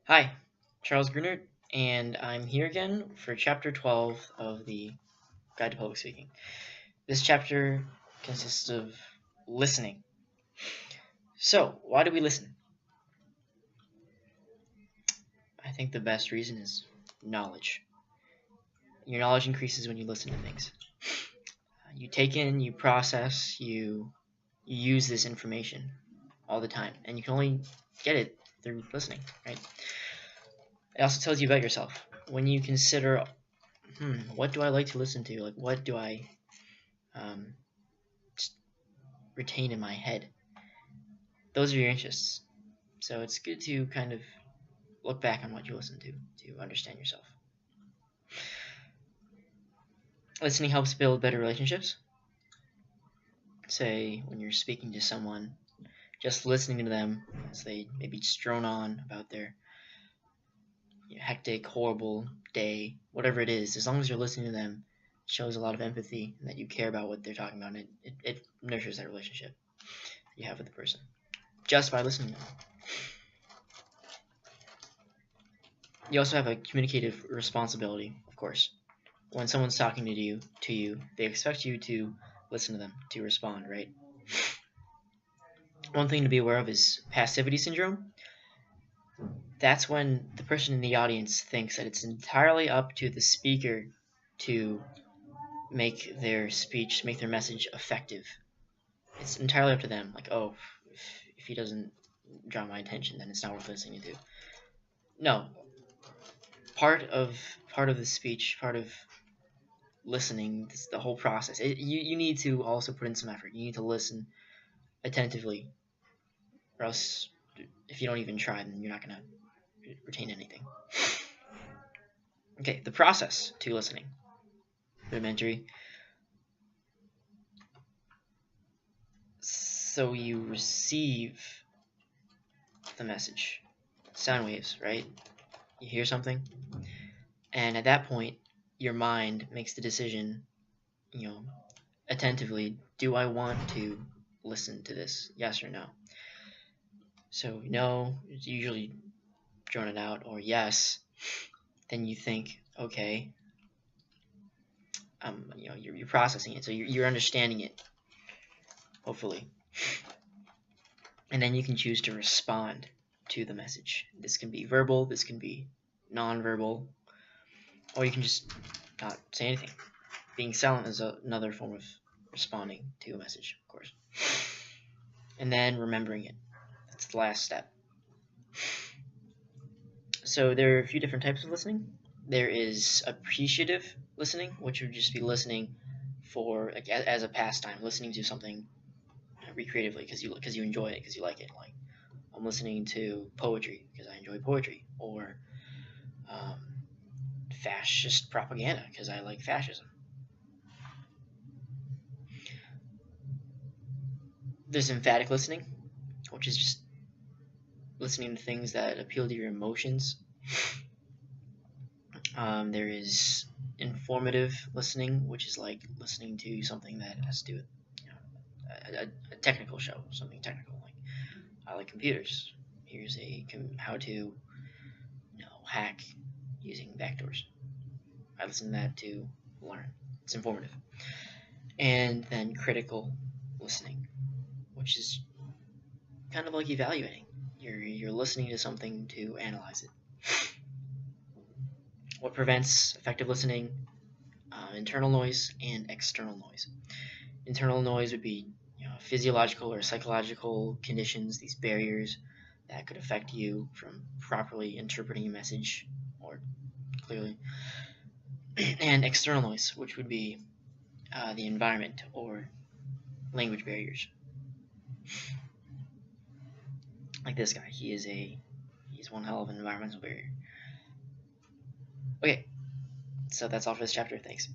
Hi, Charles Grunert, and I'm here again for Chapter 12 of the Guide to Public Speaking. This chapter consists of listening. So, why do we listen? I think the best reason is knowledge. Your knowledge increases when you listen to things. You take in, you process, you use this information all the time, and you can only get it through listening, right? It also tells you about yourself. When you consider, what do I like to listen to? Like, what do I um, retain in my head? Those are your interests. So it's good to kind of look back on what you listen to understand yourself. Listening helps build better relationships. Say, when you're speaking to someone, just listening to them as they maybe just drone on about their hectic, horrible day, whatever it is, as long as you're listening to them, it shows a lot of empathy and that you care about what they're talking about, and it nurtures that relationship you have with the person just by listening to them. You also have a communicative responsibility, of course. When someone's talking to you, they expect you to listen to them, to respond, right? One thing to be aware of is passivity syndrome. That's when the person in the audience thinks that it's entirely up to the speaker to make their speech, make their message effective. It's entirely up to them. Like, oh, if he doesn't draw my attention, then it's not worth listening to. No. Part of the speech, part of listening, the whole process, you need to also put in some effort. You need to listen attentively, or else if you don't even try, then you're not going to retain anything. Okay, the process to listening. Rudimentary. So you receive the message, sound waves, right? You hear something, and at that point, your mind makes the decision, attentively, do I want to listen to this? Yes or no? So no is usually drawn it out, or yes. Then you think, okay, you're processing it, so you're understanding it, hopefully. And then you can choose to respond to the message. This can be verbal, this can be non-verbal, or you can just not say anything. Being silent is another form of responding to a message, of course. And then remembering it. That's the last step. So there are a few different types of listening. There is appreciative listening, which would just be listening for, like, as a pastime, listening to something recreatively because you enjoy it, because you like it. Like, I'm listening to poetry because I enjoy poetry, or fascist propaganda because I like fascism. There's emphatic listening, which is just listening to things that appeal to your emotions. There is informative listening, which is like listening to something that has to do with a technical show, something technical. Like, I like computers. Here's how to hack using backdoors. I listen to that to learn. It's informative. And then critical listening, which is kind of like evaluating. You're listening to something to analyze it. What prevents effective listening? Internal noise and external noise. Internal noise would be physiological or psychological conditions, these barriers that could affect you from properly interpreting a message or clearly. And external noise, which would be the environment or language barriers. Like this guy, he's one hell of an environmental barrier. Okay, so that's all for this chapter. Thanks.